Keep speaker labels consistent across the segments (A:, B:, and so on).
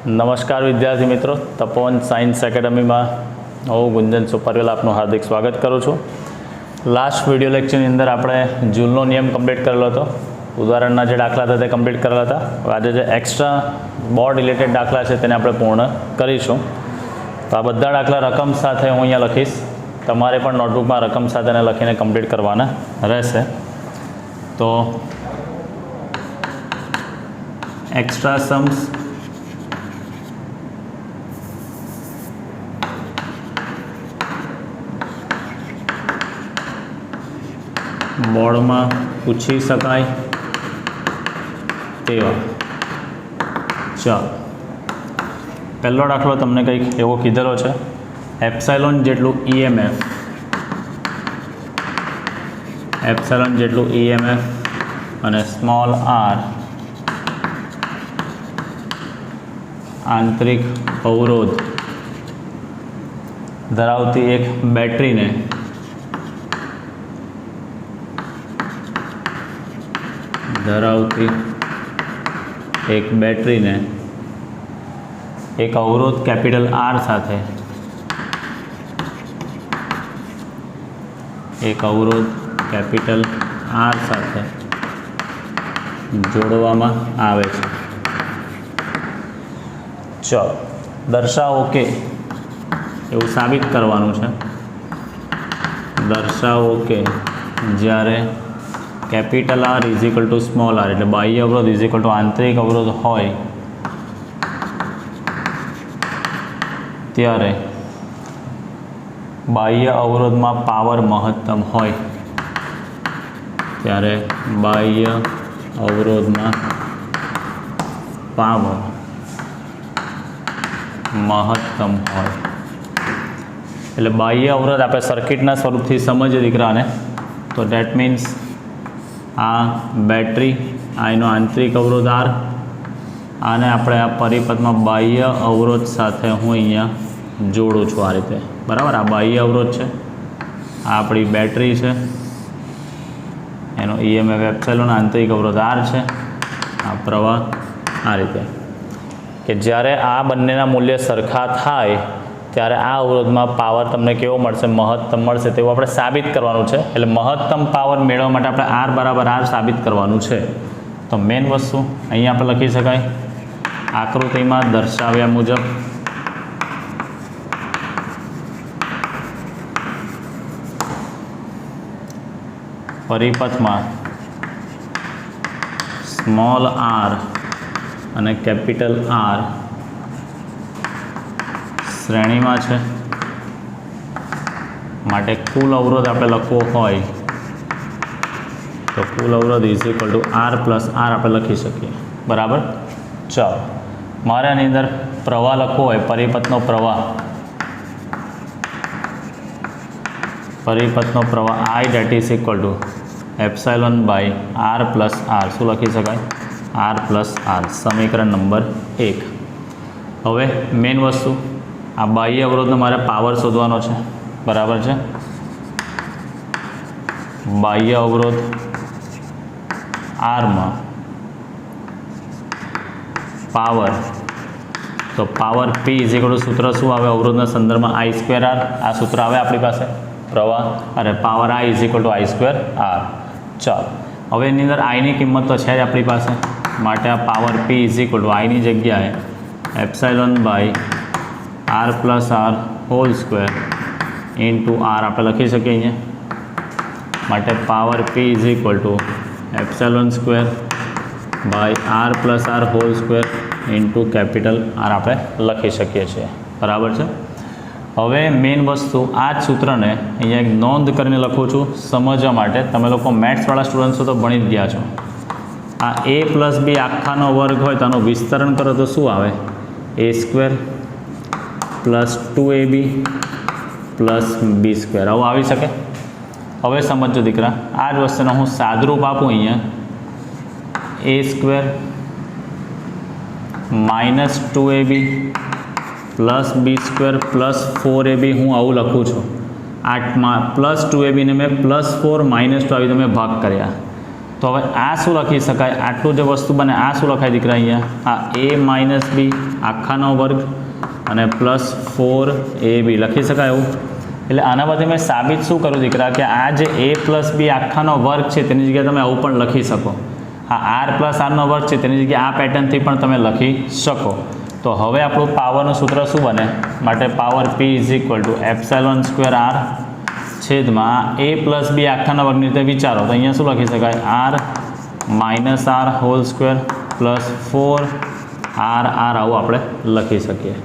A: નમસ્કાર વિદ્યાર્થી મિત્રો, તપોવન સાયન્સ એકેડમીમાં હું ગુંજન સુપરવેલ આપનું હાર્દિક સ્વાગત કરું છું। લાસ્ટ વિડીયો લેક્ચરની અંદર આપણે જૂલનો નિયમ કમ્પ્લીટ કરેલો હતો, ઉદાહરણના જે દાખલા હતા તે કમ્પ્લીટ કરેલા હતા। આજે જે એક્સ્ટ્રા બોર્ડ રિલેટેડ દાખલા છે તેને આપણે પૂર્ણ કરીશું। તો આ બધા દાખલા રકમ સાથે હું અહીંયા લખીશ, તમારે પણ નોટબુકમાં રકમ સાથે લખીને કમ્પ્લીટ કરવાના રહેશે। તો એક્સ્ટ્રા सम्स बोर्ड में पूछी शकाय तेवा। चल पहलो दाखलो तमने कंईक एवो कीधेलो छे, एप्सिलॉन जेटलू ईएमएफ अने स्मॉल आर आंतरिक अवरोध धरावती एक बेटरी ने एक अवरोध कैपिटल आर साथे जोड़वामां आवे छे। चलो दर्शावो के एवं साबित करवानुं छे। दर्शावो के ज्यारे capital R is equal to small r एटले बाह्य अवरोध इज इक्वल टू आंतरिक अवरोध होय त्यारे बाह्य अवरोध में पावर महत्तम होय त्यारे बाह्य अवरोध में पावर महत्तम होय। एटले बाह्य अवरोध आपणे सर्किटना स्वरूपथी समजीए दीकराने, तो डेट मीन्स आ बेटरी आनो आंतरिक अवरोध आर आने आपणे आ परिपथ में बाह्य अवरोध साथे हूँ अहींया जोड़ू छूँ आ रीते, बराबर। आ बाह्य अवरोध है, आपणी बेटरी है, एनो ईएमएफ एप्सिलॉन आंतरिक अवरोध आर है, आ प्रवाह आ रीते कि ज्यारे आ बंनेना मूल्य सरखा थाय त्यारे आ अवरोध में पावर तमने केवो मळशे, महत्तम मळशे तेवुं आपणे साबित करवानुं छे। एटले महत्तम पावर मेळववा माटे आपणे आर बराबर आर साबित करवानुं छे। तो मेन वस्तु अहींया आपणे लखी शकाय आकृतिमां दर्शाव्या मुजब परिपथ में स्मॉल आर अने कैपिटल आर श्रेणी में है, माटे कुल अवरोध आपणे लखवो होय तो कुल अवरोध is equal to R plus R आपणे लखी शकीए, बराबर। चलो मारे आनी अंदर प्रवाह लखवो होय, परिपथनो प्रवाह I that is equal to epsilon by R plus R शू लखी शकाय, आर प्लस आर, समीकरण नंबर 1। हवे मेन वस्तु आ बाह्य अवरोध मारे पावर शोधवानो छे, बराबर है। बाह्य अवरोध आर में पावर, तो power P is equal to सूत्र शू आवे, अवरोधना संदर्भ में आई स्क्वेर आर, आ सूत्र आवे अपनी पासे प्रवाह अरे power I is equal to I square R. चल हवे एनी अंदर आई नी किंमत तो है अपनी पासे, माटे आ power P is equal to I नी जग्याए epsilon by R plus R whole square into R आपणे लखी शकीए अहींया, माटे power P is equal to epsilon square by R plus R whole square into capital R आपणे लखी शकीए छीए, बराबर है। हवे मेन वस्तु आ सूत्र ने अहींया एक नोंध करीने लखुं छुं समजवा माटे। तमे लोको मैथ्सवाळा स्टुडंट छो तो भणी ज गया छो। आ ए प्लस बी आखानो वर्ग होय तो आनो विस्तरण करो तो शुं आवे, A square plus 2ab plus B square आवुं आवी शके। हवे समझो दीकरा, आ ज वस्तुने हूँ सादरूप आपूँ अहींया A square minus 2ab plus B square plus 4ab हूँ आवुं लखुं छुं। 8 में प्लस 2ab ने मैं +4 -2 आ रीते मैं भाग कर्या તો હવે આ શું લખી શકાય, આટલું જે વસ્તુ બને આ શું લખાય દીકરા અહીંયા, આ a માઇનસ બી આખાનો વર્ગ અને પ્લસ 4ab લખી શકાય એવું. એટલે આના પરથી મેં સાબિત શું કરું દીકરા કે આ જે a પ્લસ બી આખાનો વર્ગ છે તેની જગ્યાએ તમે આવું પણ લખી શકો. આ આર પ્લસ આરનો વર્ગ છે તેની જગ્યાએ આ પેટર્નથી પણ તમે લખી શકો. તો હવે આપણું પાવરનું સૂત્ર શું બને, માટે power p is equal to epsilon square R છેદમાં a પ્લસ બી આખાના વર્ગની રીતે વિચારો તો અહીંયા શું લખી શકાય, R minus R whole square plus 4 R આવું આપણે લખી શકીએ.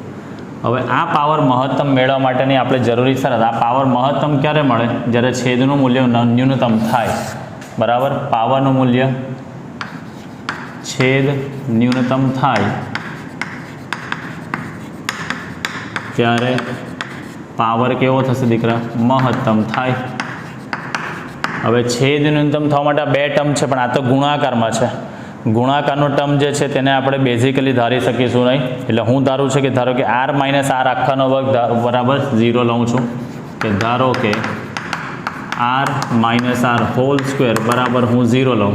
A: હવે આ પાવર મહત્તમ મેળવવા માટેની આપણે જરૂરી શરત, આ પાવર મહત્તમ ક્યારે મળે, જ્યારે છેદનું મૂલ્ય ન્યૂનતમ થાય. બરાબર, પાવરનું મૂલ્ય છેદ ન્યૂનતમ થાય ત્યારે પાવર કેવો થશે દીકરા, મહત્તમ થાય. હવે છેદ ન્યૂનતમ થવા માટે આ બે ટર્મ છે પણ આ તો ગુણાકારમાં છે. ગુણાકારનો ટર્મ જે છે તેને આપણે બેઝિકલી ધારી શકીશું નહીં. એટલે હું ધારું છું કે ધારો કે આર માઇનસ આર આખાનો વર્ગ બરાબર 0 લઉં છું, કે ધારો કે R minus R whole square બરાબર હું 0 લઉં,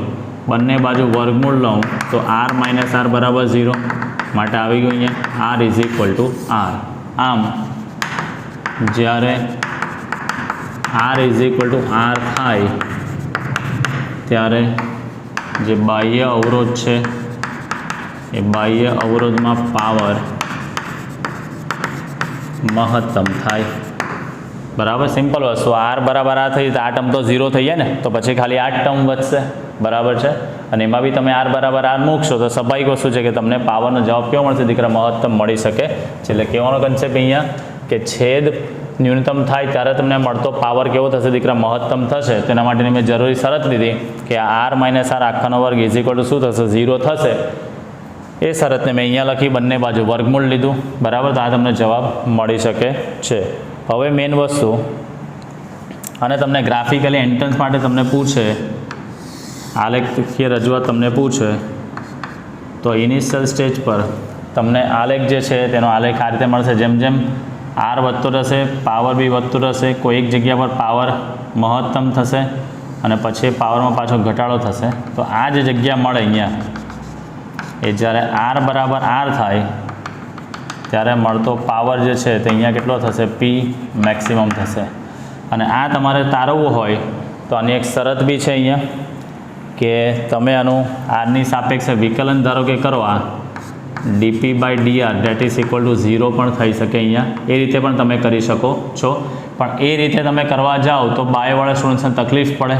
A: બંને બાજુ વર્ગમૂળ લઉં તો આર માઇનસ આર બરાબર 0, માટે આવી ગયું અહીંયા R is equal to R. આમ જ્યારે R is equal to R થાય ત્યારે જે બાહ્ય અવરોધ છે એ બાહ્ય અવરોધમાં પાવર મહત્તમ થાય. બરાબર, સિમ્પલ વસ્તુ. આર બરાબર આ થઈ તો આ ટર્મ તો 0 થઈ જાય ને, તો પછી ખાલી આ ટર્મ વધશે. બરાબર છે, અને એમાં બી તમે આર બરાબર આર મૂકશો તો સ્વાભાવિક વસ્તુ છે કે તમને પાવરનો જવાબ કેવો મળશે દીકરા, મહત્તમ મળી શકે છે. એટલે કહેવાનો કન્સેપ્ટ અહીંયા કે છેદ ન્યૂનતમ થાય ત્યારે તમને મળતો પાવર કેવો થશે દીકરા, મહત્તમ થશે. તેના માટેની મેં જરૂરી શરત લીધી કે આર માઇનસ આર આખાનો વર્ગ ઇઝ ઇક્વલ ટુ શું થશે, 0 થશે. એ શરતને મેં અહીંયા લખી, બંને બાજુ વર્ગમૂળ લીધું. બરાબર, તો આ તમને જવાબ મળી શકે છે. હવે મેઇન વસ્તુ, અને તમને ગ્રાફિકલી એન્ટ્રન્સ માટે તમને પૂછે, આલેખીય રજૂઆત તમને પૂછે તો ઇનિશિયલ સ્ટેજ પર તમને આલેખ જે છે તેનો આલેખ આ રીતે મળશે. જેમ જેમ આર વધતો રહેશે પાવર બી વધતો રહેશે. કોઈ એક જગ્યા પર પાવર મહત્તમ થશે અને પછી પાવરમાં પાછો ઘટાડો થશે. તો આ જે જગ્યા મળે અહીંયા એ જ્યારે આર બરાબર આર થાય ત્યારે મળતો પાવર જે છે તે અહીંયા કેટલો થશે, પી મેક્સિમમ થશે. અને આ તમારે તારવવું હોય તો આની એક શરત બી છે અહીંયા કે તમે આનું આરની સાપેક્ષે વિકલન ધારો કે કરવા, DP by DR that is equal to 0 પણ થઈ શકે અહીંયા. એ રીતે પણ તમે કરી શકો છો, પણ એ રીતે તમે કરવા જાઓ તો બાયવાળા સ્ટુડન્ટ્સને તકલીફ પડે.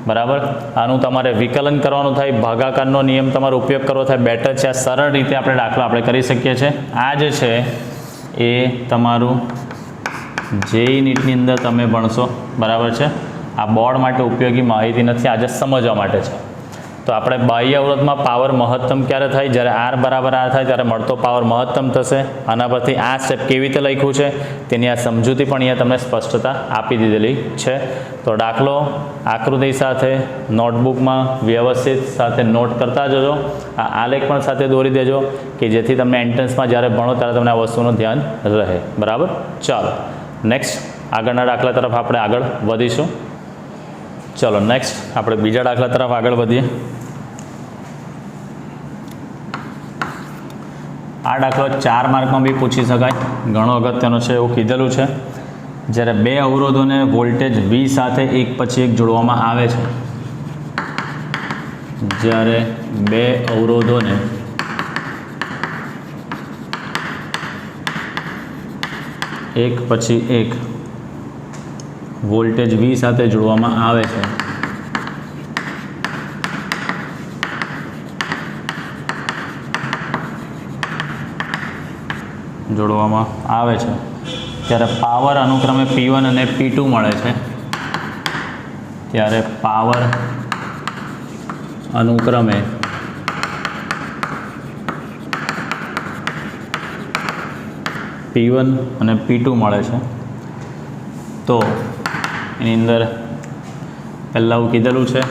A: બરાબર, આનું તમારે વિકલન કરવાનું થાય, ભાગાકારનો નિયમ તમારો ઉપયોગ કરવો થાય, બેટર છે. આ સરળ રીતે આપણે દાખલો આપણે કરી શકીએ છીએ. આ જે છે એ તમારું જેઈ નીટની અંદર તમે ભણશો. બરાબર છે, આ બોર્ડ માટે ઉપયોગી માહિતી નથી, આજે સમજવા માટે છે. તો આપણે બાહ્ય અવરોધમાં પાવર મહત્તમ ક્યારે થાય, જ્યારે આર બરાબર આર થાય ત્યારે મળતો પાવર મહત્તમ થશે. આના પરથી આ સ્ટેપ કેવી રીતે લખ્યું છે તેની આ સમજૂતી પણ અહીંયા તમને સ્પષ્ટતા આપી દીધેલી છે. તો દાખલો આકૃતિ સાથે નોટબુકમાં વ્યવસ્થિત સાથે નોટ કરતા જજો. આ આલેખ પણ સાથે દોરી દેજો કે જેથી તમને એન્ટ્રન્સમાં જ્યારે ભણો ત્યારે તમને આ વસ્તુનું ધ્યાન રહે. બરાબર, ચાલો નેક્સ્ટ આગળના દાખલા તરફ આપણે આગળ વધીશું. ચલો નેક્સ્ટ આપણે બીજા દાખલા તરફ આગળ વધીએ. આ દાખલો 4 માર્કમાં બી પૂછી શકાય, ઘણો અગત્યનો છે એવું કીધેલું છે. જ્યારે બે અવરોધોને વોલ્ટેજ V સાથે એક પછી એક જોડવામાં આવે છે, જ્યારે બે અવરોધોને એક પછી એક વોલ્ટેજ V સાથે જોડવામાં આવે છે ત્યારે પાવર અનુક્રમે P1 અને P2 મળે છે. ત્યારે પાવર અનુક્રમે P1 અને P2 મળે છે. તો એની અંદર પહેલાં એવું કીધેલું છે,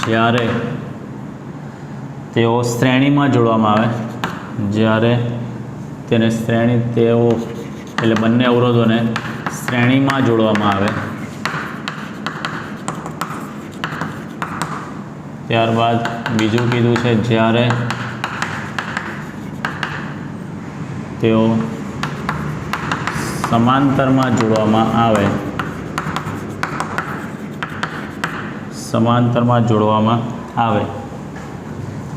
A: જ્યારે તેઓ શ્રેણીમાં જોડવામાં આવે, જ્યારે તેઓ એટલે બંને અવરોધોને શ્રેણીમાં જોડવામાં આવે ત્યારબાદ બીજું કીધું છે જ્યારે તેઓ સમાંતરમાં જોડવામાં આવે, સમાંતરમાં જોડવામાં આવે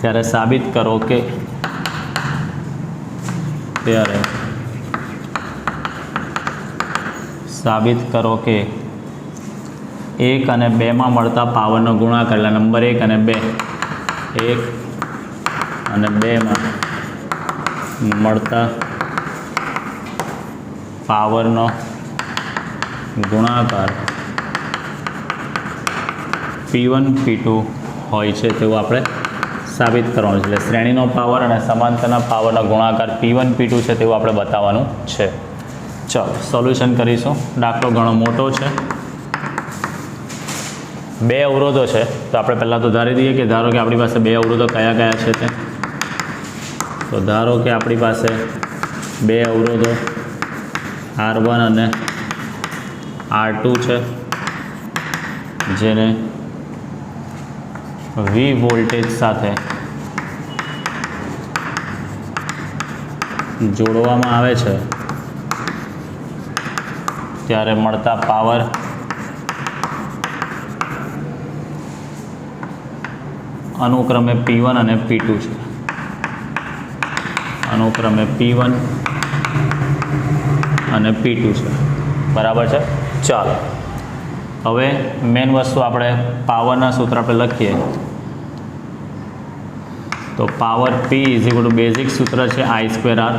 A: ત્યારે સાબિત કરો કે, ત્યારે સાબિત કરો કે 1 અને 2માં મળતા પાવરનો ગુણાકાર, એટલે નંબર 1 અને 2, 1 અને 2માં મળતા પાવરનો ગુણાકાર P1 P2 હોય છે તેવું આપણે સાબિત કરવાનું છે. એટલે શ્રેણીનો પાવર અને સમાંતરના પાવરનો ગુણાકાર P1 P2 છે તેવું આપણે બતાવવાનું છે. ચાલો સોલ્યુશન કરીશું. દાખલો ઘણો મોટો છે, 2 અવરોધો છે, તો આપણે પહેલાં તો ધારી દઈએ કે ધારો કે આપણી પાસે 2 અવરોધો કયા કયા છે તે. તો ધારો કે આપણી પાસે 2 અવરોધો R1 અને R2 છે, જેને V વોલ્ટેજ સાથે જોડવામાં આવે છે ત્યારે મળતા પાવર અનુક્રમે P1 અને P2 છે, અનુક્રમે P1 અને P2 છે. બરાબર છે. ચાલો હવે મેઇન વસ્તુ આપણે પાવરના સૂત્ર આપણે લખીએ. તો પાવર P બેઝિક સૂત્ર છે I²R,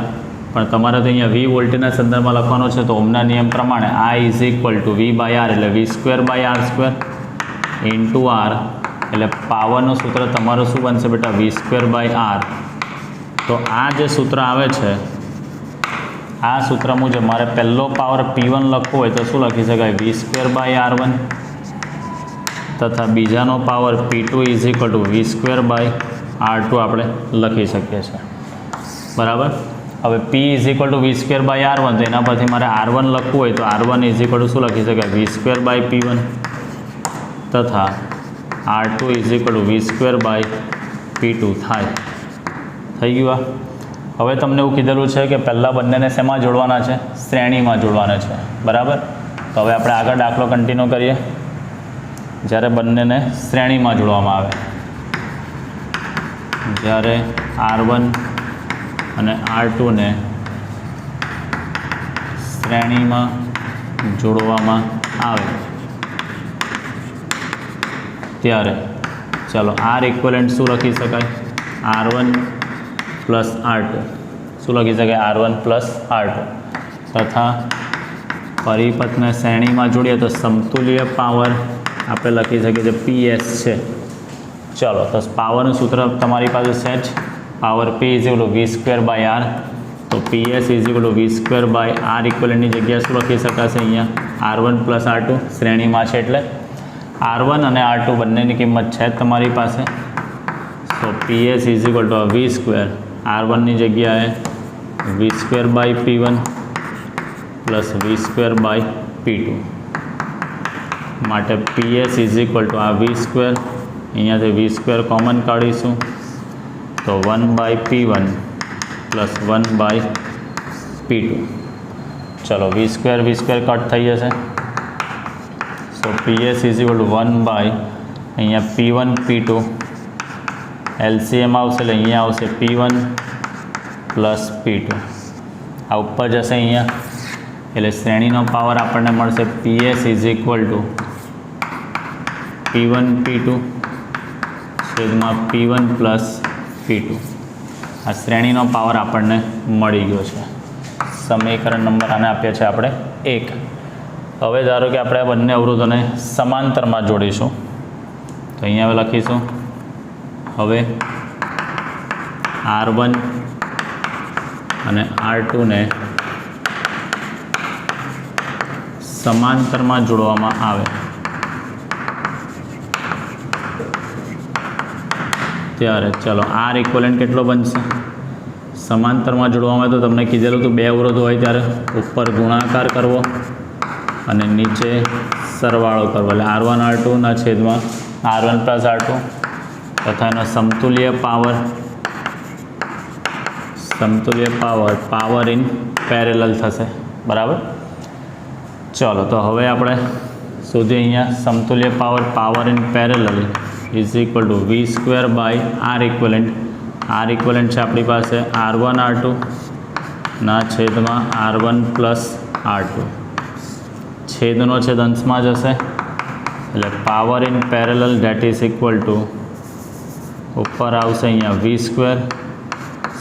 A: પણ તમારે તો અહીંયા V વોલ્ટેજના સંદર્ભમાં લખવાનો છે. તો ઓહમના નિયમ પ્રમાણે I V/R, એટલે V²/R² ઇન્ટુ R, એટલે પાવરનું સૂત્ર તમારું શું બનશે બેટા? V²/R. તો આ જે સૂત્ર આવે છે, આ સૂત્ર મુજબ મારે પહેલો પાવર P1 લખવો હોય તો શું લખી શકાય? V²/R1 તથા બીજાનો પાવર P2 V²/R2 આપણે લખી શકીએ છીએ. બરાબર. હવે P V²/R1, તો એના પરથી મારે R1 લખવું હોય તો R1 શું લખી શકાય? V²/P1 તથા R2 V²/P2 થાય. થઈ ગયું. હવે તમને એવું કીધેલું છે કે પહેલાં બંનેને શેમાં જોડવાના છે? શ્રેણીમાં જોડવાના છે. બરાબર. તો હવે આપણે આગળ દાખલો કન્ટિન્યુ કરીએ. જ્યારે બંનેને શ્રેણીમાં જોડવામાં આવે, જ્યારે R1 અને R2 ને શ્રેણીમાં જોડવામાં આવે ત્યારે ચાલો R ઇક્વલન્ટ શું લખી શકાય? R1 plus R2. શું લખી શકાય? R1 પ્લસ R2 તથા પરિપથને શ્રેણીમાં જોડીએ તો સમતુલ્ય પાવર આપણે લખી શકીએ છીએ PS છે. ચાલો તો પાવરનું સૂત્ર તમારી પાસે છે જ, પાવર P V²/R. તો PS V²/R ઇક્વલન્ટની જગ્યાએ શું લખી શકાશે? અહીંયા R1 પ્લસ R2 શ્રેણીમાં છે એટલે R1 અને R2 બંનેની કિંમત છે જ તમારી પાસે. તો PS V², R1ની જગ્યાએ V²/P1 પ્લસ V²/P2 માટે PS આ V², અહીંયાથી V² કોમન કાઢીશું તો 1/P1 પ્લસ 1/P2. ચલો V² કટ થઈ જશે. તો PS 1 અહીંયા P1 P2 LCM આવશે, એટલે અહીંયા આવશે P1 પ્લસ P2. આ ઉપર જશે અહીંયા, એટલે શ્રેણીનો પાવર આપણને મળશે PS P1 P2 છેદમાં P1 પ્લસ P2. આ શ્રેણીનો પાવર આપણને મળી ગયો છે. સમીકરણ નંબર આને આપ્યા છે આપણે 1. હવે ધારો કે આપણે આ બંને અવરોધોને સમાંતરમાં જોડીશું, તો અહીંયા હવે લખીશું. હવે R1 અને R2 ને સમાંતરમાં જોડવામાં આવે ત્યારે ચાલો R ઇક્વલન્ટ કેટલો બનશે? સમાંતરમાં જોડવામાં આવે તો તમને કીધેલું તો 2 અવરોધો હોય ત્યારે ઉપર ગુણાકાર કરવો અને નીચે સરવાળો કરવો, એટલે R1 R2 ના છેદમાં R1 પ્લસ R2 તથા એનો સમતુલ્ય પાવર ઇન પેરેલલ થશે, બરાબર. ચલો તો હવે આપણે શોધીએ અહીંયા સમતુલ્ય power in parallel is equal to V square by R equivalent છે આપણી પાસે R1 R2 ના છેદમાં R1 પ્લસ R2, છેદનો છેદ અંશમાં જશે એટલે power in parallel that is equal two ઉપર આવશે અહીંયા વી સ્ક્વેર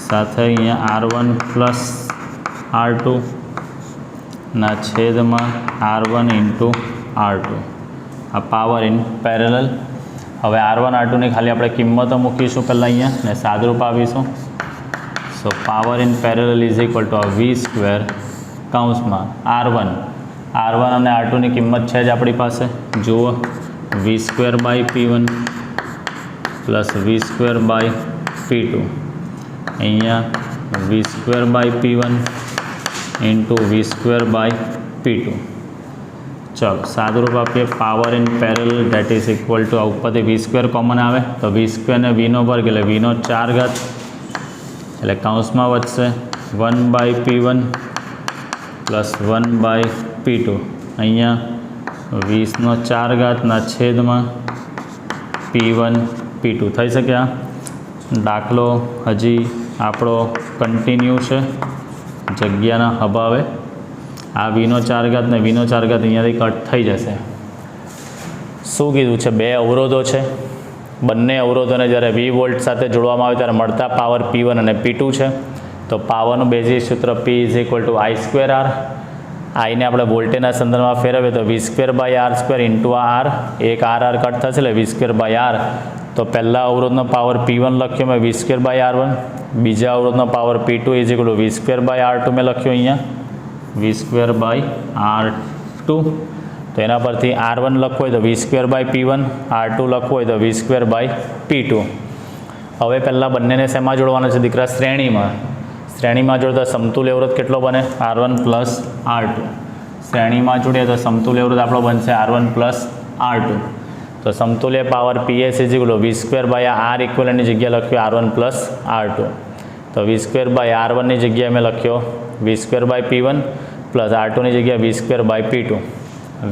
A: સાથે અહીંયા R1 પ્લસ R2 ના છેદમાં R1 ઇન્ટુ R2, આ પાવર ઇન પેરેલલ. હવે R1 R2ની ખાલી આપણે કિંમતો મૂકીશું પહેલાં અહીંયા ને સાદરૂપ આવીશું. So power in parallel is equal to V square કૌંસમાં R1 અને R2ની કિંમત છે જ આપણી પાસે, જુઓ V square by P1 plus V square by P2, અહીંયા V square by P1 into V square by P2. ચલો સાદુરૂપ આપીએ power in parallel that is equal to ઉપરથી વી સ્ક્વેર કોમન આવે તો વી સ્ક્વેરને વીનો વર્ગ એટલે વીનો 4 ઘાત એટલે કૌંસમાં વધશે 1 by P1 plus 1 by P2, અહીંયા 20નો 4 ઘાતના છેદમાં P1 P2 થઈ શકે. આ દાખલો હજી આપણો કન્ટિન્યુ છે જગ્યાના અભાવે. આ વીનો 4 ઘાત ને વીનો 4 ઘાત અહીંયાથી કટ થઈ જશે. શું કીધું છે? બે અવરોધો છે, બંને અવરોધોને જ્યારે વી વોલ્ટ સાથે જોડવામાં આવે ત્યારે મળતા પાવર P1 અને P2 છે. તો પાવરનું બેઝિક સૂત્ર P is equal two I²R. આઈને આપણે વોલ્ટેજના સંદર્ભમાં ફેરવીએ તો V square by R square into R, એક આર કટ થશે એટલે વી સ્ક્વેર બાય આર. તો પહેલા અવરોધનો પાવર P1 લખ્યો મેં વી સ્ક્વેર બાય R1, બીજા અવરોધનો power P2 is equal to V square by R2 મેં લખ્યો અહીંયા વી સ્ક્વેર બાય R2. તો એના પરથી R1 લખવું હોય તો V square by P1, R2 લખવું હોય તો વી સ્ક્વેર બાય P2. હવે પહેલાં બંનેને શેમાં જોડવાના છે દીકરા? શ્રેણીમાં જોડતા સમતુલ્ય અવરોધ કેટલો બને? R1 plus R2. શ્રેણીમાં જોડીએ તો સમતુલ્ય અવરોધ આપણો બનશે R1 પ્લસ R2. તો સમતુલ્ય power PS is equal to V square by R ઇક્વલન્ટની જગ્યાએ લખ્યો R1 પ્લસ R2. તો વી સ્ક્વેર બાય R1ની જગ્યાએ મેં લખ્યો V square by P1 plus R2ની જગ્યાએ V square by P2.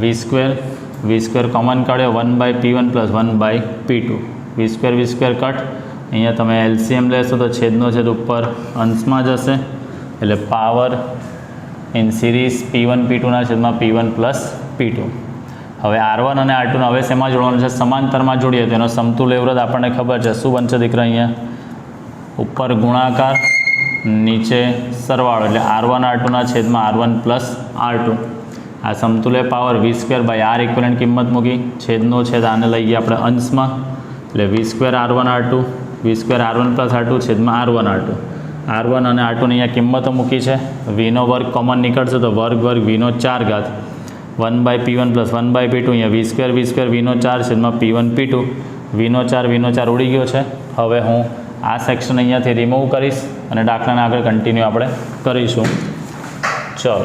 A: V square common કાઢ્યો 1 by P1 plus 1 by P2. V square cut, અહીંયા તમે LCM લેશો તો છેદનો છેદ ઉપર અંશમાં જશે એટલે પાવર ઇન સિરીઝ P1 P2ના છેદમાં P1 પ્લસ P2. હવે R1 અને R2 હવે શેમાં જોડવાનું છે? સમાંતરમાં જોડીએ તો એનો સમતુલ્ય અવરોધ આપણને ખબર છે. શું બનશે દીકરા? અહીંયા ઉપર ગુણાકાર નીચે સરવાળો એટલે R1 R2ના છેદમાં R1 પ્લસ R2. આ સમતુલ્ય power V square by R equivalent કિંમત મૂકી, છેદનો છેદ આને લઈ ગયા આપણે અંશમાં એટલે વી સ્ક્વેર R1 R2, વી સ્ક્વેર R1 પ્લસ R2 છેદમાં R1 R2. R1 અને R2ની અહીંયા કિંમતો મૂકી છે. વીનો વર્ગ કોમન નીકળશે તો વર્ગ વીનો 4 ઘાત 1 by P1 plus 1 by P2, અહીંયા વી સ્ક્વેર વીનો 4 છેદમાં P1 P2. વીનો 4 ઉડી ગયો છે. હવે હું આ સેક્શન અહીંયાથી રિમૂવ કરીશ અને દાખલાને આગળ કન્ટિન્યુ આપણે કરીશું. ચલો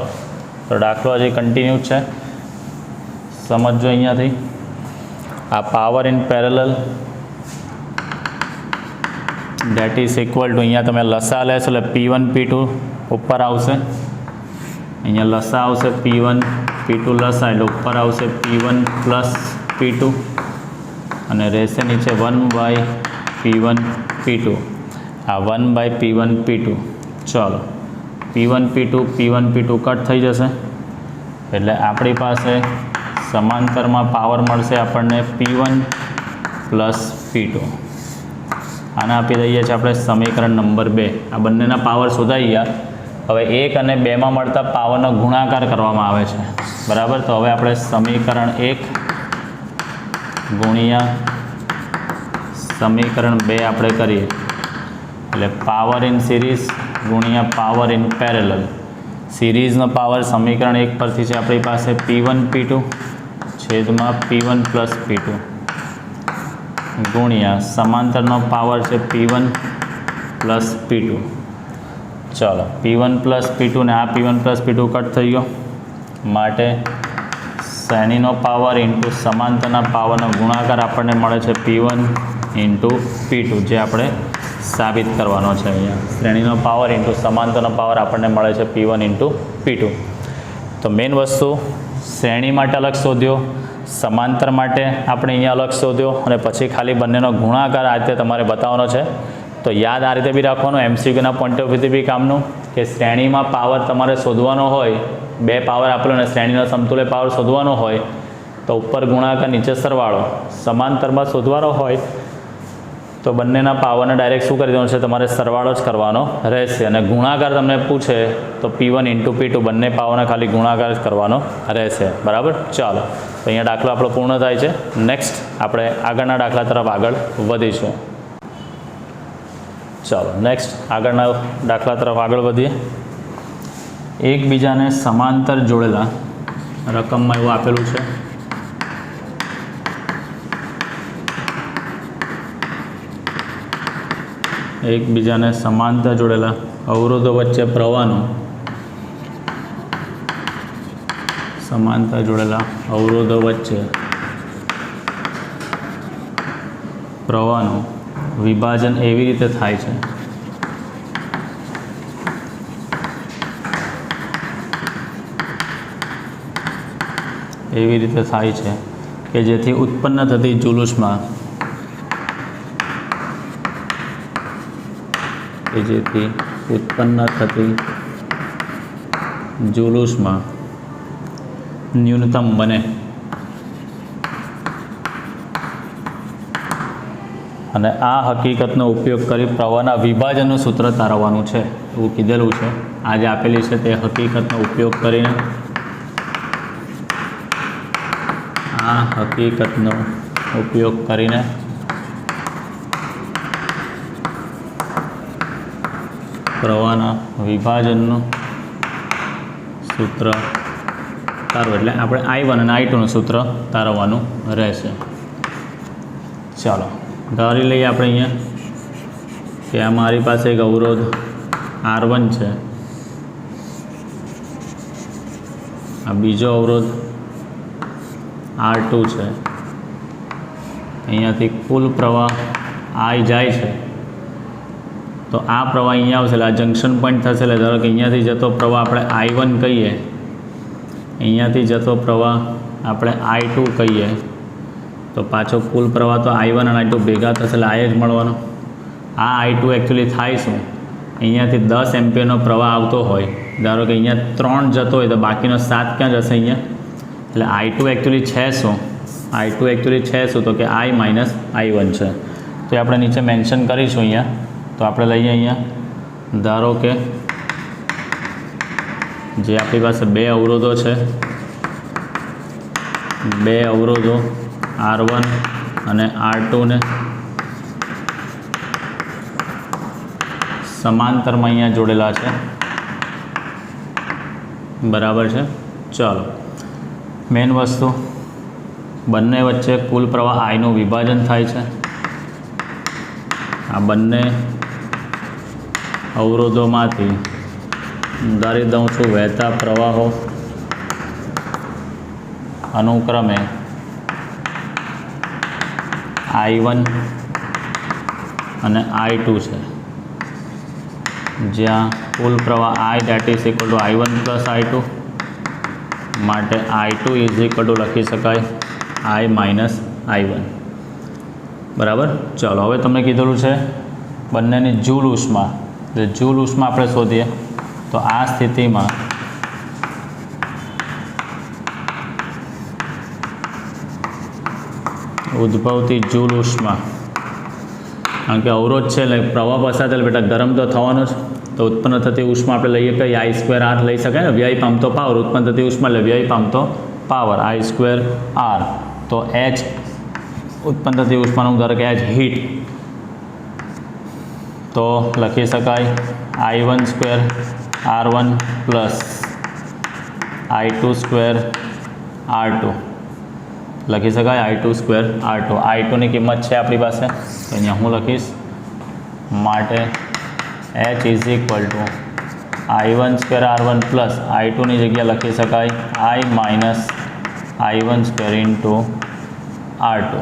A: તો દાખલો હજી કન્ટિન્યુ છે, સમજો અહીંયાથી. આ power in parallel that is equal to, અહીંયા તમે લસા લેશો એટલે P1 P2 ઉપર આવશે, અહીંયા લસા આવશે P1 P2 લસા એટલે ઉપર આવશે P1 પ્લસ P2 અને રહેશે નીચે 1 બાય P1 P2. આ 1 બાય P1 P2. ચલો P1 P2 કટ થઈ જશે એટલે આપણી પાસે સમાંતરમાં પાવર મળશે આપણને P1 પ્લસ P2. આને આપી દઈએ છીએ આપણે સમીકરણ નંબર 2. આ બંનેના પાવર શોધાઈ ગયા. હવે 1 અને 2માં મળતા પાવરનો ગુણાકાર કરવામાં આવે છે, બરાબર. તો હવે આપણે સમીકરણ 1 ગુણ્યા સમીકરણ 2 આપણે કરીએ એટલે પાવર ઇન સિરીઝ ગુણ્યા પાવર ઇન પેરેલલ. સિરીઝનો પાવર સમીકરણ 1 પરથી છે આપણી પાસે P1 P2 છેદમાં P1 પ્લસ P2 ગુણ્યા સમાંતરનો પાવર છે P1 પ્લસ P2. ચલો P1 પ્લસ P2 ને આ P1 પ્લસ P2 કટ થઈ ગયો માટે શ્રેણીનો પાવર ઇન્ટુ સમાંતરના પાવરનો ગુણાકાર આપણને મળે છે P1 ઇન્ટુ P2 જે આપણે સાબિત કરવાનો છે અહીંયા. શ્રેણીનો પાવર ઇન્ટુ સમાંતરનો પાવર આપણને મળે છે P1 ઇન્ટુ P2. તો મેઇન વસ્તુ શ્રેણી માટે અલગ શોધ્યો, સમાંતર માટે આપણે અહીંયા અલગ શોધ્યો અને પછી ખાલી બંનેનો ગુણાકાર આ રીતે તમારે બતાવવાનો છે. તો યાદ આ રીતે બી રાખવાનું, MCQના પોઈન્ટ ઓફ વ્યૂથી બી કામનું, કે શ્રેણીમાં પાવર તમારે શોધવાનો હોય, બે પાવર આપેલો અને શ્રેણીનો સમતુલ્ય પાવર શોધવાનો હોય તો ઉપર ગુણાકાર નીચે સરવાળો. સમાંતરમાં શોધવાનો હોય તો બંનેના પાવરને ડાયરેક્ટ શું કરી દેવાનું છે, તમારે સરવાળો જ કરવાનો રહેશે. અને ગુણાકાર તમને પૂછે તો P1 ઇન્ટુ P2 બંને પાવરને ખાલી ગુણાકાર જ કરવાનો રહેશે. બરાબર. ચાલો, તો અહીંયા દાખલો આપણો પૂર્ણ થાય છે. નેક્સ્ટ આપણે આગળના દાખલા તરફ આગળ વધીશું. ચાલો નેક્સ્ટ આગળના દાખલા તરફ આગળ વધીએ. એકબીજાને સમાંતર જોડેલા રકમમાં એવું આપેલું છે એકબીજાને સમાંતર જોડેલા અવરોધો વચ્ચે પ્રવાહનો સમાંતર જોડેલા અવરોધો વચ્ચે પ્રવાહનું વિભાજન એવી રીતે થાય છે કે જેથી ઉત્પન્ન થતી જુલુસમાં ન્યૂનતમ બને. અને આ હકીકતનો ઉપયોગ કરી પ્રવાહના વિભાજનનું સૂત્ર તારવવાનું છે એવું કીધેલું છે. આ જે આપેલી છે તે હકીકતનો ઉપયોગ કરીને પ્રવાહના વિભાજનનું સૂત્ર તારવું. એટલે આપણે I1 અને I2નું સૂત્ર તારવવાનું રહેશે. ચાલો ધારી લઈએ આપણે અહીંયા કે આ મારી પાસે એક અવરોધ R1 છે, આ બીજો અવરોધ R2 છે. અહીંયાથી કુલ પ્રવાહ I જાય છે તો આ પ્રવાહ અહીંયા આવશે એટલે આ જંક્શન પોઈન્ટ થશે. એટલે ધારો કે અહીંયાથી જતો પ્રવાહ આપણે I1 કહીએ, અહીંયાથી જતો પ્રવાહ આપણે I2 કહીએ, તો પાછો કુલ પ્રવાહ તો I1 અને I2 ભેગા થશે એટલે I જ મળવાનો. આ I2 એકચ્યુઅલી થાય શું, અહીંયાથી 10 એમ્પિયરનો પ્રવાહ આવતો હોય, ધારો કે અહીંયા 3 જતો હોય તો બાકીનો 7 ક્યાં જશે અહીંયા. એટલે I2 એકચ્યુઅલી છે શું તો કે I માઇનસ I1 છે. તો એ આપણે નીચે મેન્શન કરીશું અહીંયા. તો આપણે લઈએ અહીંયા ધારો કે જે આપણી પાસે બે અવરોધો છે, બે અવરોધો R1 અને R2 ને સમાંતરમાં અહીંયા જોડેલા છે. બરાબર છે. ચાલો મેઇન વસ્તુ, બંને વચ્ચે કુલ પ્રવાહ Iનું વિભાજન થાય છે. આ બંને અવરોધોમાંથી ધારી દઉં છું વહેતા પ્રવાહો અનુક્રમે I1 અને I2 છે, જ્યાં કુલ પ્રવાહ I that is equal to I1 plus I2 માટે I2 is equal to લખી શકાય I માઇનસ I1. બરાબર. ચાલો હવે તમને કીધેલું છે બંનેની જૂલ ઉષ્મા, એટલે જૂલ ઉષ્મા આપણે શોધીએ. તો આ સ્થિતિમાં ઉદ્ભવતી જૂલ ઉષ્મા, કારણ કે અવરોધ છે એટલે પ્રવાહ પસાર થાય બેટા ગરમ તો થવાનો જ, તો ઉત્પન્ન થતી ઉષ્મા આપણે લઈએ કે I2R લઈ શકાય ને. વ્યય પામતો પાવર, ઉત્પન્ન થતી ઉષ્મા એટલે વ્યય પામતો પાવર I2R. તો H ઉત્પન્ન થતી ઉષ્માનું ધારો કે H હીટ, તો લખી શકાય I1 square R1 plus I2 square R2 લખી શકાય I2 સ્ક્વેર R2. I2ની કિંમત છે આપણી પાસે, તો અહીંયા હું લખીશ માટે H is equal to I1 square R1 plus I2ની જગ્યા લખી શકાય I minus I1 square into R2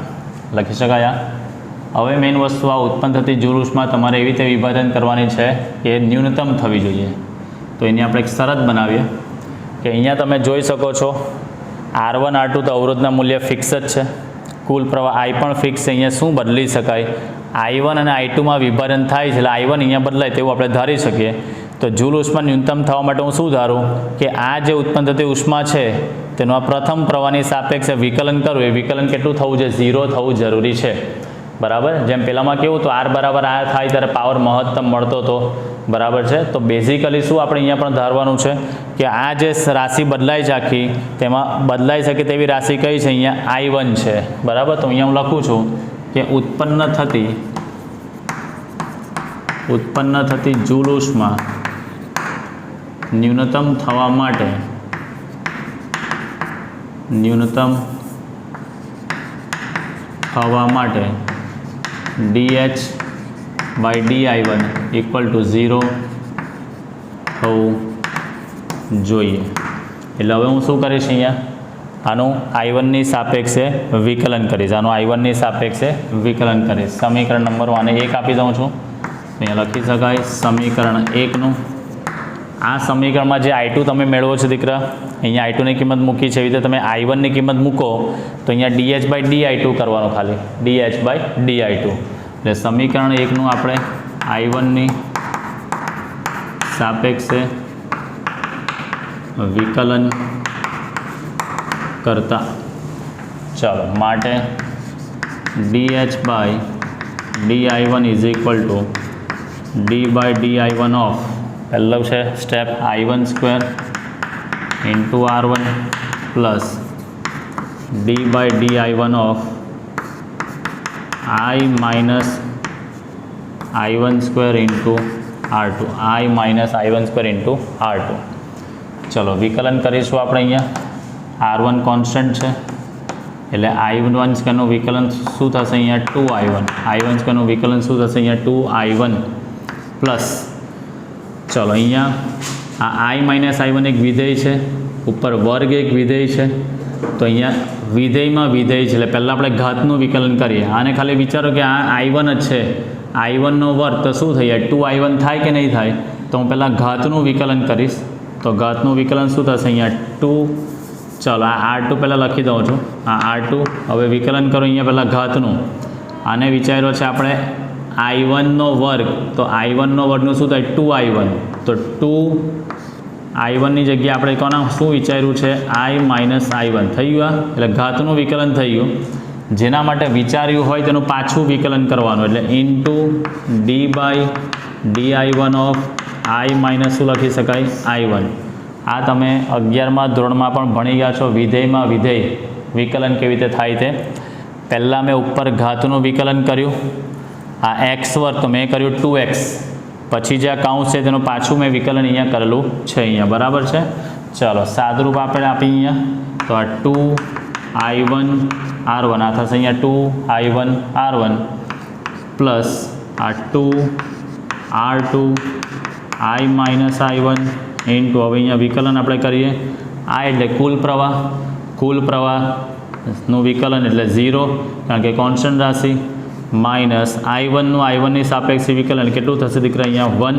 A: લખી શકાય. હવે મેઇન વસ્તુ આ ઉત્પન્ન થતી જૂલ ઉષ્મા તમારે એવી રીતે વિભાજન કરવાની છે કે ન્યૂનતમ થવી જોઈએ. તો એની આપણે એક શરત બનાવીએ કે અહીંયા તમે જોઈ શકો છો R1 R2 તો અવરોધના મૂલ્ય ફિક્સ જ છે, કુલ પ્રવાહ I પણ ફિક્સ છે. અહીંયા શું બદલી શકાય, I1 અને I2માં વિભાજન થાય છે એટલે I1 અહીંયા બદલાય તેવું આપણે ધારી શકીએ. તો જૂલ ઉષ્મા ન્યૂનતમ થવા માટે હું શું ધારું કે આ જે ઉત્પન્ન થતી ઉષ્મા છે તેનું આ પ્રથમ પ્રવાહની સાપેક્ષે વિકલન કરવું, એ વિકલન કેટલું થવું છે, 0 થવું જરૂરી છે. બરાબર, જેમ પેલામાં કેવું તો R બરાબર R થાય ત્યારે પાવર મહત્તમ મળતો હતો. બરાબર છે, તો બેઝિકલી શું આપણે અહીંયા પણ ધારવાનું છે કે આ જે રાશિ બદલાય છે આખી તેમાં બદલાઈ શકે તેવી રાશિ કઈ છે, અહીંયા I1 છે. બરાબર, તો અહીંયા હું લખું છું કે ઉત્પન્ન થતી જૂલ ઉષ્મા ન્યૂનતમ થવા માટે dH/dI1 = 0 થવું જોઈએ. એટલે હવે હું શું કરીશ, અહીંયા આનું I1ની સાપેક્ષે વિકલન કરીશ, સમીકરણ નંબર આને 1 આપી દઉં છું. અહીંયા લખી શકાય સમીકરણ 1નું. આ સમીકરણમાં જે I2 તમે મેળવો છો દીકરા, અહીંયા I2ની કિંમત મૂકી છે, એવી રીતે તમે I1ની કિંમત મૂકો તો અહીંયા dH/dI2 કરવાનું, ખાલી dH/dI2. એટલે સમીકરણ 1નું આપણે I1ની સાપેક્ષે વિકલન કરતા ચાલો માટે dH/dI1 = d/dI1 ઓફ પહેલું છે step I1² × R1 plus d/dI1 of I minus I1² × R2. ચલો વિકલન કરીશું આપણે. અહીંયા R1 કોન્સ્ટન્ટ છે એટલે I1² વિકલન શું થશે, અહીંયા 2I1. I1² વિકલન શું થશે, અહીંયા 2I1 પ્લસ ચલો અહીંયા આ I minus I1 એક વિધેય છે, ઉપર વર્ગ એક વિધેય છે. તો અહીંયા વિધેયમાં વિધેય છે એટલે પહેલાં આપણે ઘાતનું વિકલન કરીએ. આને ખાલી વિચારો કે આ I1 જ છે, I1નો વર્ગ તો શું થઈ જાય, 2I1 થાય કે નહીં થાય. તો હું પહેલાં ઘાતનું વિકલન કરીશ. તો ઘાતનું વિકલન શું થશે, અહીંયા 2. ચાલો આ R2 પહેલાં લખી દઉં છું, આ R2. હવે વિકલન કરો અહીંયા પહેલાં ઘાતનું. આને વિચાર્યો છે આપણે I1નો વર્ગ, તો I1નો વર્ગનું શું થાય, 2I1. તો 2I1ની જગ્યાએ આપણે કોના શું વિચાર્યું છે, I minus I1 થઈ ગયું. એટલે ઘાતનું વિકલન થઈ ગયું. જેના માટે વિચાર્યું હોય તેનું પાછું વિકલન કરવાનું, એટલે into d/dI1 of I minus શું લખી શકાય, I1. આ તમે 11મા ધોરણમાં પણ ભણી ગયા છો, વિધેયમાં વિધેય વિકલન કેવી રીતે થાય તે. પહેલાં મેં ઉપર ઘાતનું વિકલન કર્યું, આ x² તો મેં કર્યું 2x. પછી જે આ કાઉન્સ છે તેનું પાછું મેં વિકલન અહીંયા કરેલું છે, અહીંયા બરાબર છે. ચાલો સાદરૂપ આપણે આપી અહીંયા, તો આ 2I1 R1 આ થશે અહીંયા 2I1 R1 પ્લસ આ 2R2 I minus I1 into હવે અહીંયા વિકલન આપણે કરીએ. આ એટલે કુલ પ્રવાહનું વિકલન એટલે 0, કારણ કે કોન્સ્ટન્ટ રાશિ, માઇનસ I1નું I1ની સાપેક્ષે વિકલન કેટલું થશે દીકરા, અહીંયા 1.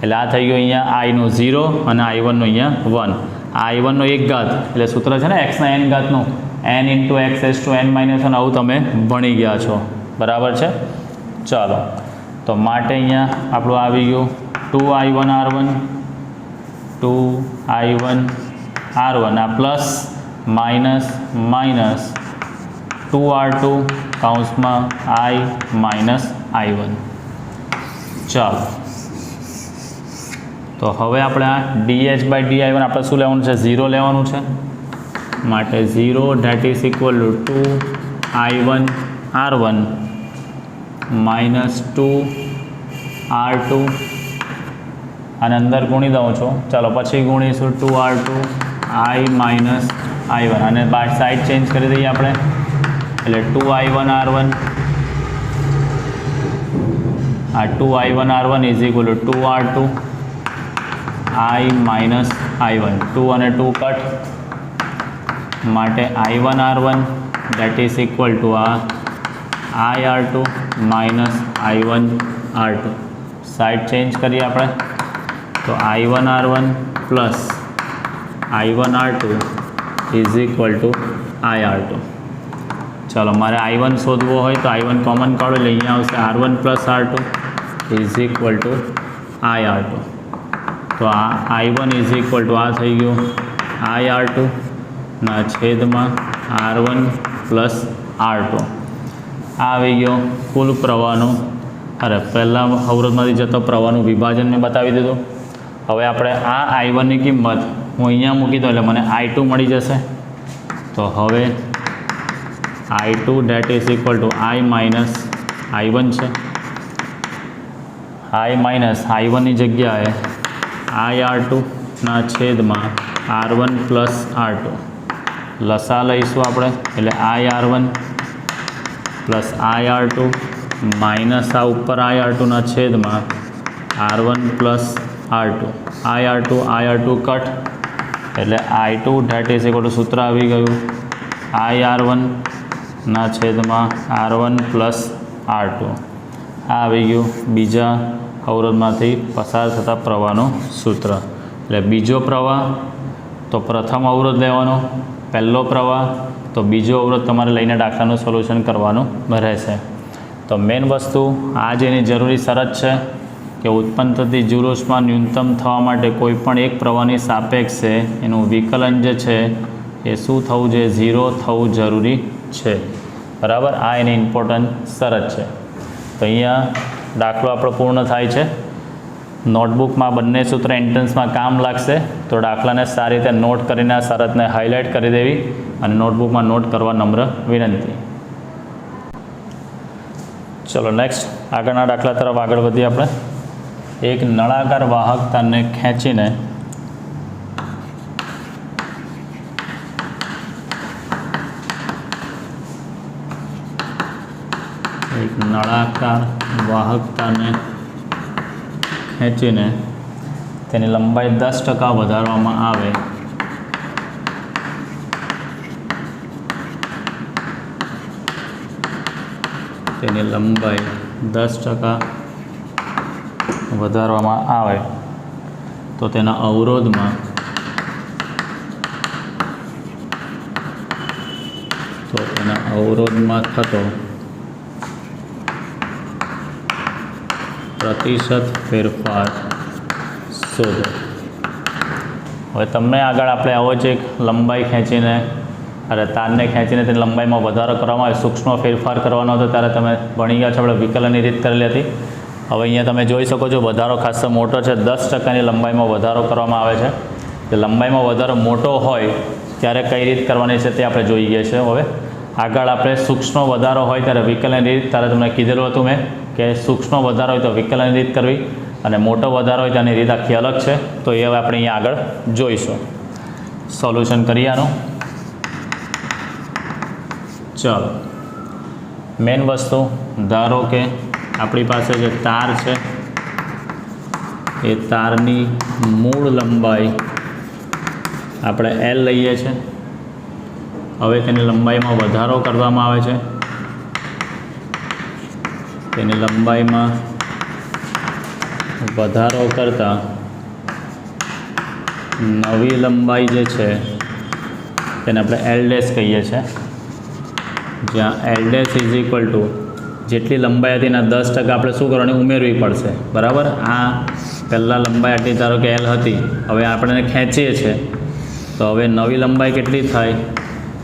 A: એટલે આ થઈ ગયું અહીંયા Iનું 0 અને I1નું અહીંયા 1. આ I1નો 1 ઘાત એટલે સૂત્ર છે ને xના n ઘાતનું, n × x⁻n - 1 આવું તમે ભણી ગયા છો, બરાબર છે. ચાલો તો માટે અહીંયા આપણું આવી ગયું 2I1 R1 આ પ્લસ માઇનસ 2R2 કૌંસમાં I minus I1. ચાલો તો હવે આપણે આ dH/dI1 આપણે શું લેવાનું છે, 0 લેવાનું છે. માટે 0 that is equal to 2I1 R1 minus 2R2 અને અંદર ગુણી દઉં છું. ચાલો પછી ગુણીશું 2R2 I minus I1 અને બાર સાઈડ ચેન્જ કરી દઈએ આપણે, એટલે 2I1 R1 આ 2I1 R1 is equal to 2R2 I minus I1. 2 અને 2 કટ, માટે I1 R1 that is equal to આ IR2 minus I1 R2 side change કરીએ આપણે તો I1 R1 plus I1 R2 is equal two IR2. ચાલો મારે I1 શોધવો હોય તો I1 કોમન કાઢો એટલે અહીંયા આવશે R1 plus R2 is equal two IR2. તો આ I1 ઇઝ ઇક્વલ ટુ આ થઈ ગયું IR2 ના છેદમાં R1 પ્લસ R2. આ આવી ગયો કુલ પ્રવાહનું પહેલાં અવરોધમાંથી જતો પ્રવાહનું વિભાજન મેં બતાવી દીધું. હવે આપણે આ I1ની કિંમત હું અહીંયા મૂકી દઉં એટલે મને I2 મળી જશે. તો હવે I2 date is equal two I minus I1 છે. I માઇનસ I1ની જગ્યાએ IR2 ના છેદમાં R1 પ્લસ R2 લસા લઈશું આપણે એટલે IR1 પ્લસ IR2 માઇનસ આ ઉપર IR2 ના છેદમાં R1 plus R2 IR2 cut એટલે I2 date is equal two સૂત્ર આવી ગયું IR1 ના છેદમાં R1 પ્લસ R2. આ આવી ગયું બીજા અવરોધમાંથી પસાર થતા પ્રવાહનું સૂત્ર. એટલે બીજો પ્રવાહ તો પ્રથમ અવરોધ લેવાનો, પહેલો પ્રવાહ તો બીજો અવરોધ તમારે લઈને દાખલાનું સોલ્યુશન કરવાનું રહેશે. તો મેઇન વસ્તુ આ જેની જરૂરી શરત છે કે ઉત્પન્ન થતી જૂલ ઉષ્મા ન્યૂનતમ થવા માટે કોઈ પણ એક પ્રવાહની સાપેક્ષે એનું વિકલન જે છે એ શું થવું જોઈએ? 0 થવું જરૂરી છે. બરાબર, આ એની ઇમ્પોર્ટન્ટ શરત છે. તો અહીંયા દાખલો આપણો પૂર્ણ થાય છે. નોટબુકમાં બંને સૂત્ર એન્ટ્રન્સમાં કામ લાગશે તો દાખલાને સારી રીતે નોટ કરીને આ શરતને હાઇલાઇટ કરી દેવી અને નોટબુકમાં નોટ કરવા નમ્ર વિનંતી. ચલો નેક્સ્ટ આગળના દાખલા તરફ આગળ વધીએ આપણે. એક નળાકાર વાહકતાને ખેંચીને ખેંચીને તેની લંબાઈ 10% વધારવામાં આવે તો તેના અવરોધમાં થતો પ્રતિશત ફેરફાર શોધો. હવે તમને આગળ આપણે આવો જ એક લંબાઈ ખેંચીને તારને ખેંચીને તેની લંબાઈમાં વધારો કરવામાં આવે, સૂક્ષ્મ ફેરફાર કરવાનો હતો ત્યારે તમે ભણી ગયા છો, આપણે વિકલનની રીત કરેલી હતી. હવે અહીંયા તમે જોઈ શકો છો વધારો ખાસો મોટો છે, 10%ની લંબાઈમાં વધારો કરવામાં આવે છે. જે લંબાઈમાં વધારો મોટો હોય ત્યારે કઈ રીત કરવાની છે તે આપણે જોઈ ગયા છે. હવે આગળ આપણે સૂક્ષ્મ વધારો હોય ત્યારે વિકલનની રીત, ત્યારે તમને કીધેલું હતું મેં કે સૂક્ષ્મ વધારો હોય તો વિકલનની રીત કરવી અને મોટો વધારો હોય તેની રીત આખી અલગ છે. તો એ હવે આપણે અહીંયા આગળ જોઈશું. સોલ્યુશન કરીએ આનું. ચાલો, મેઇન વસ્તુ ધારો કે આપણી પાસે જે તાર છે એ તારની મૂળ લંબાઈ આપણે L લઈએ છીએ. હવે તેની લંબાઈમાં વધારો કરવામાં આવે છે. તેની લંબાઈમાં વધારો કરતાં નવી લંબાઈ જે છે તેને આપણે L ડેશ કહીએ છીએ. જ્યાં L dash is equal two જેટલી લંબાઈ હતી એના 10% આપણે શું કરવાની? ઉમેરવી પડશે. બરાબર, આ પહેલાં લંબાઈ આટલી ધારો કે L હતી, હવે આપણે ખેંચીએ છીએ તો હવે નવી લંબાઈ કેટલી થાય?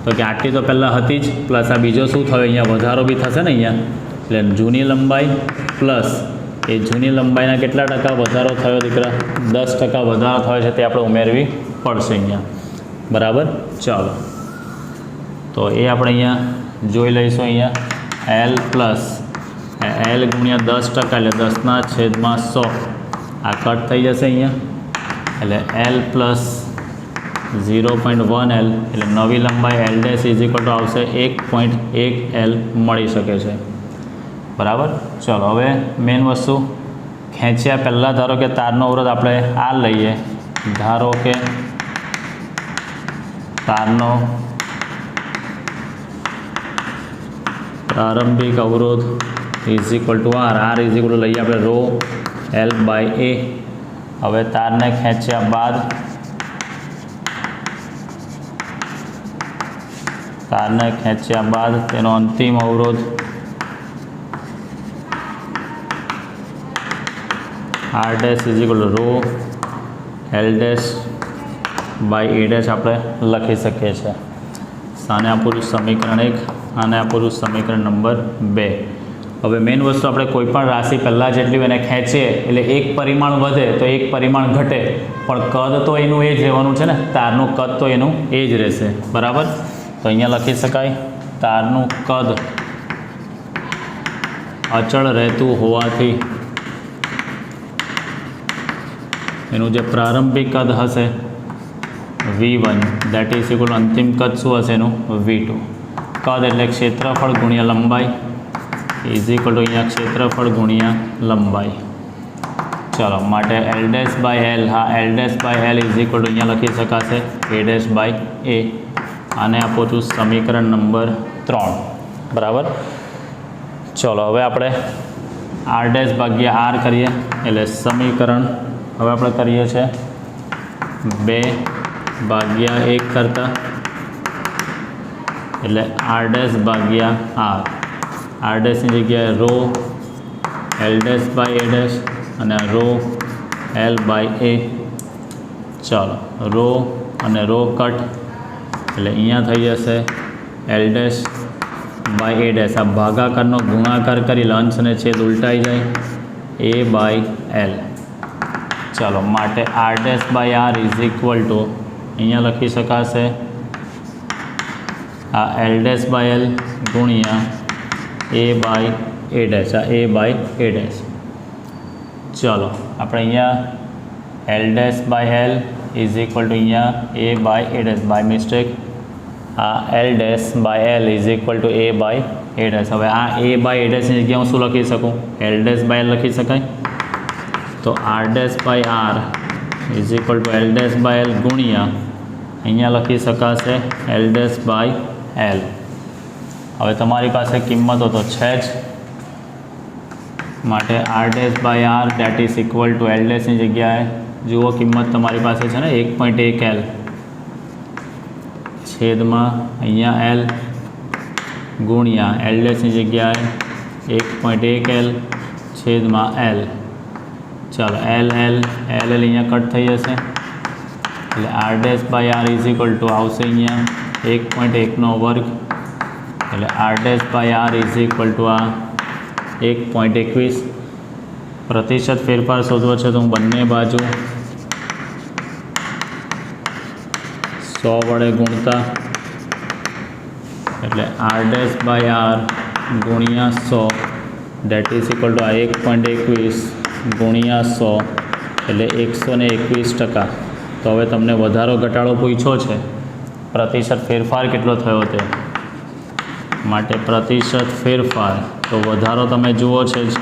A: તો કે આટલી તો પહેલાં હતી જ, પ્લસ આ બીજો શું થયો? અહીંયા વધારો બી થશે ને અહીંયા. એટલે જૂની લંબાઈ પ્લસ એ જૂની લંબાઈના કેટલા ટકા વધારો થયો દીકરા? 10% વધારો થયો છે તે આપણે ઉમેરવી પડશે અહીંયા. બરાબર, ચાલો તો એ આપણે અહીંયા જોઈ લઈશું. અહીંયા L પ્લસ L ગુણ્યા 10% એટલે 10/100 આ કટ થઈ જશે અહીંયા. એટલે L પ્લસ 0.1 L એટલે નવી લંબાઈ L dash is equal to આવશે 1.1 L મળી શકે છે. બરાબર, ચલો હવે મેઇન વસ્તુ ખેંચ્યા પહેલાં ધારો કે તારનો અવરોધ આપણે આ લઈએ. ધારો કે તારનો પ્રારંભિક અવરોધ is equal to R is equal to લઈએ આપણે રો એલ બાય એ. હવે તારને ખેંચ્યા બાદ તેનો અંતિમ અવરોધ R dash is equal to rho L dash by A dash આપણે લખી શકીએ છીએ. આને આપું સમીકરણ 1, આને આપું સમીકરણ નંબર 2. હવે મેઇન વસ્તુ આપણે કોઈ પણ રાશિ પહેલાં જેટલી એને ખેંચીએ એટલે એક પરિમાણ વધે તો એક પરિમાણ ઘટે, પણ કદ તો એનું એ જ રહેવાનું છે ને, તારનું કદ તો એનું એ જ રહેશે. બરાબર, તો અહીંયા લખી શકાય તારનું કદ અચળ રહેતું હોવાથી એનું જે પ્રારંભિક કદ હશે V1 દેટ ઇઝ ઇક્વલ અંતિમ કદ શું હશે એનું V2. કદ એટલે ક્ષેત્રફળ ગુણ્યા લંબાઈ ઇઝ ઇક્વલ ટુ અહીંયા ક્ષેત્રફળ ગુણ્યા લંબાઈ. ચાલો, માટે એલ ડેશ બાય એલ, હા L dash by L is equal to અહીંયા લખી શકાશે એ ડેશ બાય એ. આને આપું છું સમીકરણ નંબર 3. બરાબર, ચલો હવે આપણે આર ડેશ ભાગ્યા આર કરીએ એટલે સમીકરણ હવે આપણે કરીએ છીએ 2/1 કરતાં એટલે આર ડેશ ભાગ્યા આર ડેશની જગ્યાએ rho L dash by A dash અને રો એલ બાય એ. ચાલો, રો અને રો કટ એટલે અહીંયા થઈ જશે L dash by A dash. આ ભાગાકારનો ગુણાકાર કરી અંશ અને છેદ ઉલટાઈ જાય એ બાય એલ. ચાલો, માટે R dash by R is equal to અહીંયા લખી શકાશે આ એલ ડેશ બાય એલ ગુણ્યા એ બાય એ ડેશ, આ એ બાય એ ડેશ. ચાલો, આપણે અહીંયા L dash by L is equal to અહીંયા A by A dash by mistake આ L dash by L is equal to A by A dash. હવે આ એ by એ ડેશની જગ્યાએ હું શું લખી શકું? એલ ડેશ બાય એલ લખી શકાય. તો R dash by R is equal to L dash by L ગુણ્યા અહીંયા લખી શકાશે એલ ડેશ બાય એલ. હવે તમારી પાસે કિંમતો તો છે જ, માટે R dash by R date is equal to L ડેશની જગ્યાએ જુઓ કિંમત તમારી પાસે છે ને 1.1 એલ છેદમાં અહીંયા એલ ગુણ્યા એલ ડેશની જગ્યાએ 1.1 એલ છેદમાં એલ. ચાલો, એલ અહીંયા કટ થઈ જશે એટલે R dash by R is equal to આવશે અહીંયા 1.1નો વર્ગ એટલે R dash by R is equal to આ 1.21. પ્રતિશત ફેરફાર શોધવો છે તો હું બંને બાજુ 100 વડે ગુણતા એટલે આર ડેશ બાય આર ગુણ્યા 100 ડેટ ઇઝ ઇક્વલ ટુ આ 1.21 ગુણ્યા 100 એટલે 121%. તો હવે તમને વધારો ઘટાડો પૂછ્યો છે, પ્રતિશત ફેરફાર કેટલો થયો તે માટે પ્રતિશત ફેરફાર તો વધારો તમે જુઓ છે જ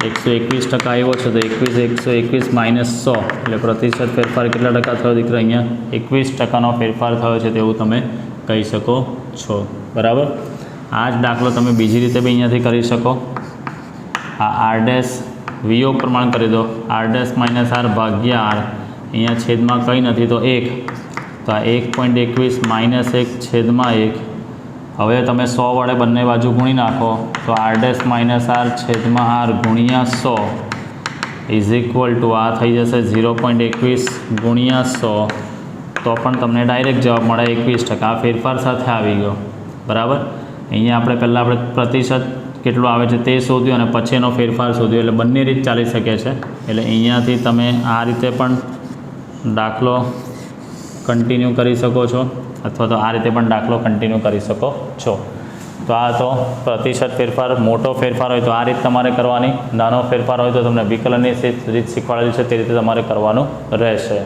A: 121% આવ્યો છે તો 121 માઇનસ 100 એટલે પ્રતિશત ફેરફાર કેટલા ટકા થયો દીકરા? અહીંયા 21%નો ફેરફાર થયો છે તેવું તમે કહી શકો છો. બરાબર, આ જ દાખલો તમે બીજી રીતે બી અહીંયાથી કરી શકો. આ આર ડેશ વિયોગ પ્રમાણ કરી દો, આર ડેશ માઇનસ આર ભાગ્યા આર, અહીંયા છેદમાં કંઈ નથી તો 1, તો આ 1.21 માઇનસ 1 છેદમાં 1. હવે તમે 100 વડે બંને બાજુ ગુણી નાખો તો આર ડેશ માઇનસ આર છેદમાં આર ગુણ્યા 100 ઇઝ ઇક્વલ ટુ આ થઈ જશે 0.21 ગુણ્યા 100. તો પણ તમને ડાયરેક્ટ જવાબ મળે 21%. આ ફેરફાર સાથે આવી ગયો. બરાબર, અહીંયા આપણે પહેલાં પ્રતિશત કેટલું આવે છે તે શોધ્યું અને પછી એનો ફેરફાર શોધ્યો, એટલે બંને રીત ચાલી શકે છે. એટલે અહીંયાથી તમે આ રીતે પણ દાખલો કન્ટિન્યુ કરી શકો છો અથવા તો આ રીતે પણ દાખલો કન્ટિન્યુ કરી શકો છો. તો આ તો પ્રતિશત ફેરફાર, મોટો ફેરફાર હોય તો આ રીત તમારે કરવાની, નાનો ફેરફાર હોય તો તમને વિકલનની રીત શીખવાડેલી છે તે રીતે તમારે કરવાનું રહેશે.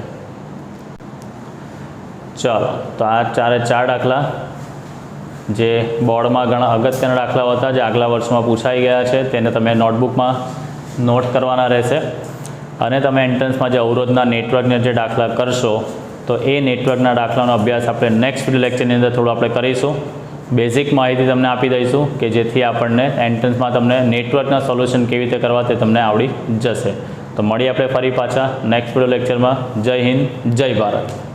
A: ચાલો, તો આ 4 દાખલા જે બોર્ડમાં ઘણા અગત્યના દાખલાઓ હતા જે આગલા વર્ષમાં પૂછાઈ ગયા છે તેને તમે નોટબુકમાં નોટ કરવાના રહેશે. અને તમે એન્ટ્રન્સમાં જે અવરોધના નેટવર્કના જે દાખલા કરશો તો એ નેટવર્કના દાખલાનો અભ્યાસ આપણે નેક્સ્ટ લેક્ચરની અંદર થોડું આપણે કરીશું. બેઝિક માહિતી તમને આપી દઈશું કે જેથી આપણને એન્ટ્રન્સમાં તમને નેટવર્કના સોલ્યુશન કેવી રીતે કરવા તે તમને આવડી જશે. તો મળીએ આપણે ફરી પાછા નેક્સ્ટ વિડિયો લેક્ચરમાં. જય હિન્દ, જય ભારત.